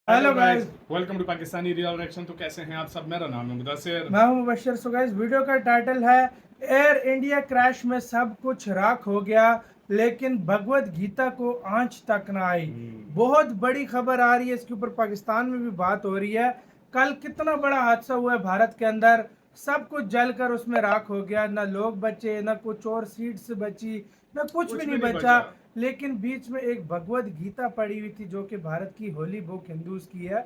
Hello guys, welcome to Pakistani real reaction. तो कैसे हैं आप सब? मेरा नाम है मुदस्सिर, मैं हूं मुबशर। सो गाइस, वीडियो का टाइटल है एयर इंडिया क्रैश में सब कुछ राख हो गया लेकिन भगवत गीता को आंच तक ना आई। बहुत बड़ी खबर आ रही है, इसके ऊपर पाकिस्तान में भी बात हो रही है। कल कितना बड़ा हादसा हुआ है भारत के अंदर, सब कुछ जलकर उसमें राख हो गया, ना लोग बचे, ना कुछ और सीट्स बची, ना कुछ भी नहीं बचा। लेकिन बीच में एक भगवत गीता पड़ी हुई थी जो कि भारत की होली बुक हिंदूज की है।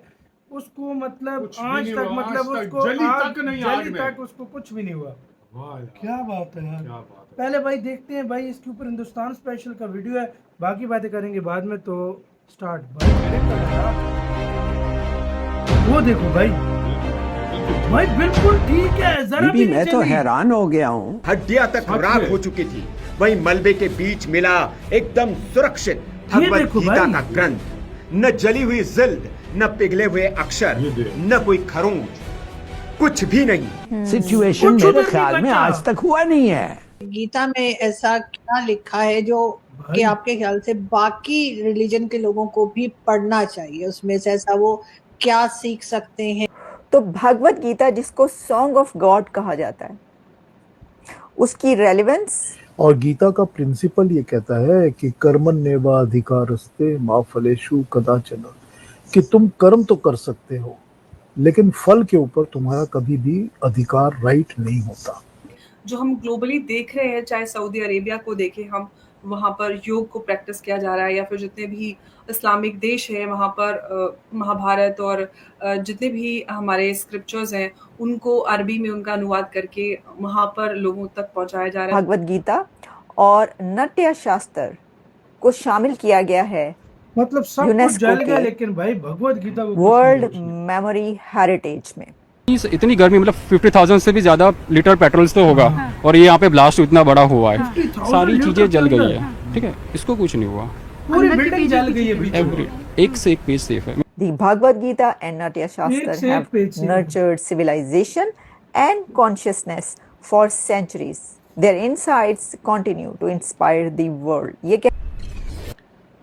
उसको मतलब कुछ भी आज नहीं तक हुआ, मतलब आज तक उसको जली आग तक नहीं, आग जली में। तक उसको कुछ भी नहीं हुआ। वाह यार, क्या बात है यार, क्या बात है। पहले भाई देखते हैं भाई, इसके ऊपर हिंदुस्तान स्पेशल का वीडियो है, बाकी बातें करेंगे बाद में। तो स्टार्ट भाई, मेरे को लगा वो देखो भाई, भाई बिल्कुल ठीक है, जरा भी बीबी नहीं मैं तो चली। हैरान हो गया हूँ। हड्डियां तक सच राख में। हो चुकी थी, वहीं मलबे के बीच मिला एकदम सुरक्षित ये भगवत देखो गीता भाई। का ग्रंथ। न जली हुई जिल्द, न पिघले हुए अक्षर, ये देख। न कोई खरोंच, कुछ भी नहीं। सिचुएशन कुछ मेरे भी ख्याल नहीं में बचा। आज तक हुआ नहीं है। गीता में ऐसा क्या लिखा है जो भाई कि आपके ख्याल से बाकी रिलीजन के लोगों को भी पढ़ना चाहिए? उसमें से ऐसा वो क्या सीख सकते हैं? तो भगवत गीता, जिसको सॉन्ग ऑफ गॉड कहा जाता है, उसकी रेलेवेंस और गीता का प्रिंसिपल ये कहता है कि कर्मण्येवा अधिकारस्ते मा फलेषु कदाचन, कि तुम कर्म तो कर सकते हो लेकिन फल के ऊपर तुम्हारा कभी भी अधिकार, राइट नहीं होता। जो हम ग्लोबली देख रहे हैं, चाहे सऊदी अरेबिया को देखें हम, वहाँ पर योग को प्रैक्टिस किया जा रहा है, या फिर जितने भी इस्लामिक देश हैं वहाँ पर महाभारत और जितने भी हमारे स्क्रिप्चर्स हैं उनको अरबी में उनका अनुवाद करके वहाँ पर लोगों तक पहुँचाया जा रहा है। भगवत गीता और नाट्य शास्त्र को शामिल किया गया है मतलब सब कुछ यूनेस्को जल गया के लेकिन भाई भगवत गीता को कुछ वर्ल्ड नहीं बचा। मेमोरी हेरिटेज में। इतनी गर्मी, मतलब 50,000 से भी ज्यादा लीटर पेट्रोल तो होगा। और ये यहाँ पे ब्लास्ट इतना बड़ा हुआ है, 50,000 सारी चीजें जल गई लीटर है। ठीक है, इसको कुछ नहीं हुआ। पूरी बिल्डिंग जल गई है बीच में। एवरी एक से एक पेज सेफ है। The Bhagavad Gita and Natya एक Shastra से एक have पेज से। nurtured civilization and consciousness for centuries. Their insights continue to inspire the world. ये क्या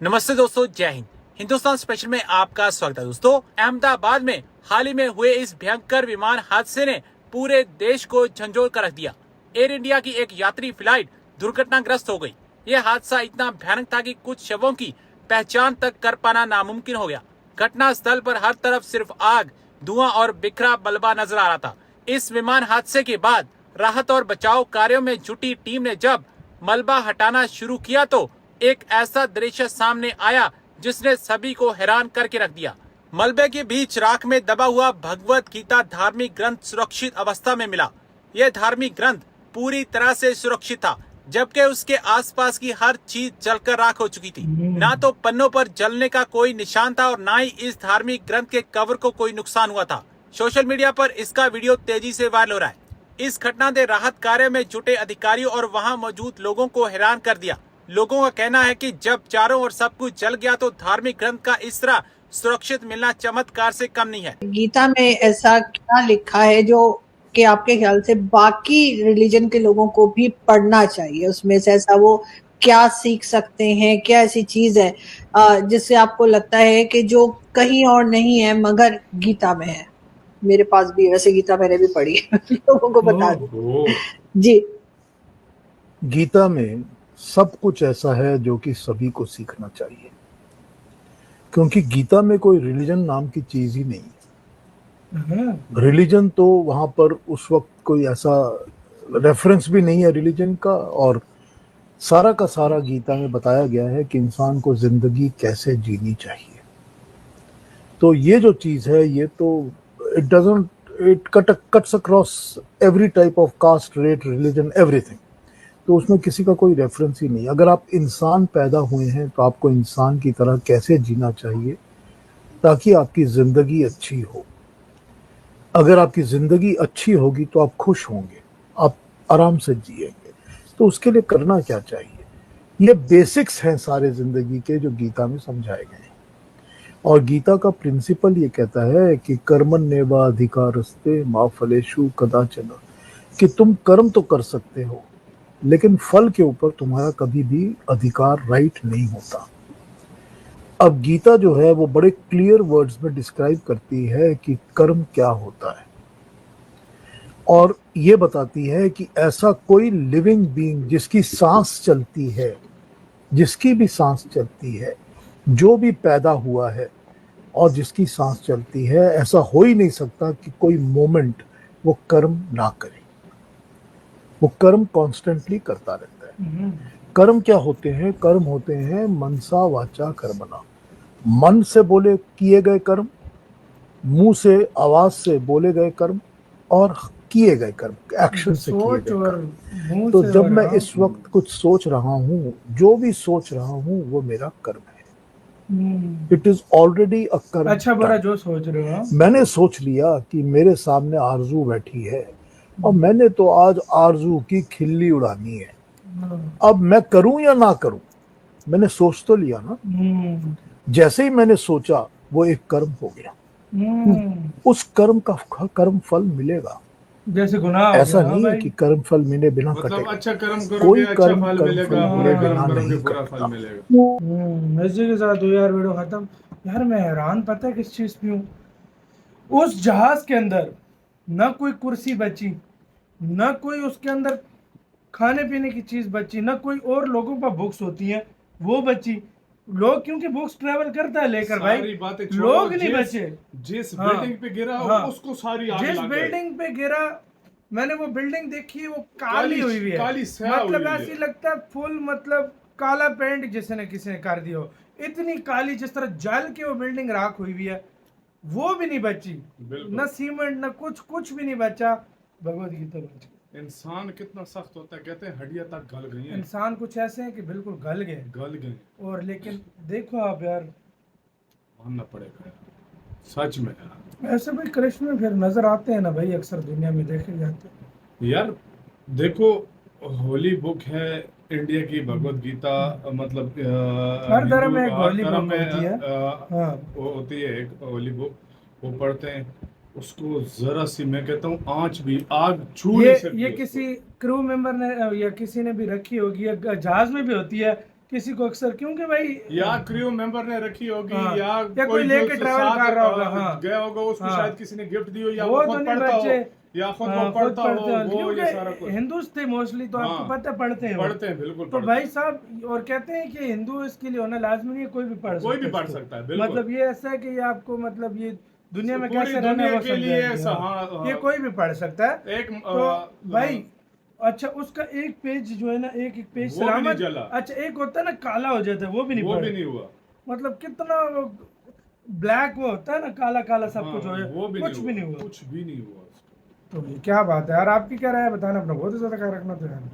नमस्ते दोस्तों, जय हिंद। हिंदुस्तान स्पेशल में आपका स्वागत है। दोस्तों, अहमदाबाद में हाल ही में हुए इस भयंकर विमान हादसे ने पूरे देश को झंझोर कर रख दिया। एयर इंडिया की एक यात्री फ्लाइट दुर्घटनाग्रस्त हो गई। यह हादसा इतना भयानक था कि कुछ शवों की पहचान तक कर पाना नामुमकिन हो गया। घटना स्थल पर हर तरफ सिर्फ आग, धुआं और बिखरा मलबा नजर आ रहा था। इस विमान हादसे के बाद राहत और बचाव कार्यों में जुटी टीम ने जब मलबा हटाना शुरू किया तो एक ऐसा दृश्य सामने आया जिसने सभी को हैरान करके रख दिया। मलबे के बीच राख में दबा हुआ भगवत गीता धार्मिक ग्रंथ सुरक्षित अवस्था में मिला। यह धार्मिक ग्रंथ पूरी तरह से सुरक्षित था, जबकि उसके आसपास की हर चीज जलकर राख हो चुकी थी। ना तो पन्नों पर जलने का कोई निशान था और ना ही इस धार्मिक ग्रंथ के कवर को कोई नुकसान हुआ था। सोशल मीडिया पर इसका वीडियो तेजी से वायरल हो रहा है। इस घटना ने राहत कार्य में जुटे अधिकारियों और वहां मौजूद लोगों को हैरान कर दिया। लोगों का कहना है कि जब चारों ओर सब कुछ जल गया तो धार्मिक ग्रंथ का इस तरह सुरक्षित मिलना चमत्कार से कम नहीं है। गीता में ऐसा क्या लिखा है जो कि आपके ख्याल से बाकी रिलीजन के लोगों को भी पढ़ना चाहिए? उसमें से ऐसा वो क्या सीख सकते हैं? क्या ऐसी चीज है जिससे आपको लगता है कि जो कहीं और नहीं है मगर गीता में है? मेरे पास भी वैसे गीता मैंने भी पढ़ी है लोगों को बता दूं जी। गीता में सब कुछ ऐसा है जो कि सभी को सीखना चाहिए, क्योंकि गीता में कोई रिलीजन नाम की चीज ही नहीं। रिलीजन तो वहां पर उस वक्त कोई ऐसा रेफरेंस भी नहीं है रिलीजन का, और सारा का सारा गीता में बताया गया है कि इंसान को जिंदगी कैसे जीनी चाहिए। तो ये जो चीज है, ये तो it cuts across every type of caste, rate, religion, everything. तो उसमें किसी का कोई रेफरेंस ही नहीं। अगर आप इंसान पैदा हुए हैं तो आपको इंसान की तरह कैसे जीना चाहिए ताकि आपकी जिंदगी अच्छी हो। अगर आपकी जिंदगी अच्छी होगी तो आप खुश होंगे, आप आराम से जिएंगे। तो उसके लिए करना क्या चाहिए, ये बेसिक्स हैं सारे जिंदगी के जो गीता में समझाए गए हैं। और गीता का प्रिंसिपल ये कहता है कि कर्मण्येवा अधिकारस्ते मा फलेषु कदाचन, कि तुम कर्म तो कर सकते हो लेकिन फल के ऊपर तुम्हारा कभी भी अधिकार, राइट नहीं होता। अब गीता जो है वो बड़े क्लियर वर्ड्स में डिस्क्राइब करती है कि कर्म क्या होता है, और ये बताती है कि ऐसा कोई लिविंग बीइंग जिसकी सांस चलती है, जिसकी भी सांस चलती है, जो भी पैदा हुआ है और जिसकी सांस चलती है, ऐसा हो ही नहीं सकता कि कोई मोमेंट वो कर्म ना करे। वो कर्म कॉन्स्टेंटली करता रहता है। कर्म क्या होते हैं? कर्म होते हैं मनसा वाचा कर्मणा। मन से बोले किए गए कर्म, मुंह से आवाज से बोले गए कर्म, और किए गए कर्म, एक्शन से किए सोच गए और कर्म। मुंह तो से जब और मैं हाँ। इस वक्त कुछ सोच रहा हूँ, जो भी सोच रहा हूँ वो मेरा कर्म है। इट इज ऑलरेडी अ कर्म। अच्छा बुरा जो सोच रहे हो, मैंने सोच लिया कि मेरे सामने आरजू बैठी है और मैंने तो आज आरजू की खिल्ली उड़ानी है। अब मैं करूं या ना करूं, मैंने सोच तो लिया ना। जैसे ही मैंने सोचा वो एक कर्म हो गया। उस कर्म का कर्म फल मिलेगा। जैसे गुनाह हो ऐसा गया, हाँ नहीं है भाई। कि कर्म फल मिले बिना मतलब कटेगा। अच्छा कर्म कोई करोगे अच्छा कर्म फल कर्म मिलेगा, फल बुरा मिले कर्म बिना करोगे नहीं बुरा कटेगा। फल मिलेगा। इसी के साथ हो यार वीडियो खत्म। यार मैं हैरान, पता है किस चीज पे हूँ? उस जहाज के अंदर ना कोई कुर्सी बची, ना कोई उसके अंदर खाने पीने की चीज बची, ना कोई और लोगों पर बुक्स होती हैं वो बची। लोग क्योंकि बुक्स ट्रेवल करता है लेकर भाई, सारी बातें छोड़ो, लोग नहीं बचे। जिस हाँ, बिल्डिंग पे गिरा हाँ, उसको सारी आग जिस लग गई। बिल्डिंग पे गिरा, मैंने वो बिल्डिंग देखी, वो काली काली- हुई हुई है, काली स्याह मतलब हुई हुई ऐसी है। लगता है फुल, मतलब काला पेंट किसी ने कर दिया हो, इतनी काली, जिस तरह जल के वो बिल्डिंग राख हुई हुई है, वो भी नहीं बची। बिल्कुल। न सीमेंट, न कुछ भी नहीं बचा। भगवत गीता बच गई। इंसान कितना सख्त होता है, कहते हैं हड्डियां तक गल गई हैं। इंसान कुछ ऐसे हैं कि बिल्कुल गल गए। और लेकिन देखो आप यार, मानना पड़ेगा यार, सच में यार। ऐसे भाई कृष्ण फिर नजर आते हैं ना भाई, अक्सर दुनिया में देखे जाते हैं यार देखो, होली बुक है इंडिया की भगवत गीता, मतलब हर धर्म में एक हर होली धर्म बुक में होती है। हाँ। वो होती है एक होली बुक, वो पढ़ते हैं उसको। जरा सी मैं कहता हूँ आंच भी, आग छू नहीं सकती ये उसको। किसी क्रू मेंबर ने या किसी ने भी रखी होगी, या जहाज में भी होती है किसी को अक्सर, क्योंकि भाई या क्रू मेंबर ने रखी होगी, हाँ, या कोई जो लेके उसके ट्रैवल साथ, कर रहा होगा। हाँ, गया होगा, उसको हाँ, शायद किसी ने गिफ्ट दी हो, या वो वो तो खुद नहीं पढ़ता हो, बच्चे, या खुद हाँ, वो पढ़ता हो, हैं, वो ये सारा कुछ क्योंकि हिंदूज थे मोस्टली, तो आपको हाँ, पता है पढ़ते हैं वो। पढ़ते हैं, बिल्कुल तो पढ़ते भाई हैं। साहब, और कहते हैं कि हिंदू इसके लिए होना लाजमी नहीं है, कोई भी पढ़ कोई भी सकता है पढ़ इसको। सकता है, बिल्कुल। मतलब ये ऐसा है कि ये आपको, मतलब ये दुनिया में पूरी कैसे रहना है दुनिया वो के लिए समझाएंगे, ऐसा, हाँ। हाँ, ये कोई भी पढ़ सकता है। एक तो भाई अच्छा, उसका एक पेज जो है ना, एक पेज वो भी नहीं सलामत, जला। अच्छा एक होता है ना काला हो जाता है, वो भी नहीं वो पड़ा। भी नहीं हुआ। मतलब कितना ब्लैक वो होता है ना, काला काला सब कुछ हो हाँ, जाए, वो भी कुछ भी नहीं हुआ। कुछ भी नहीं हुआ। तो ये क्या बात है यार, आपकी क्या राय है बताना, अपना बहुत ही ज्यादा ख्याल रखना तो यार।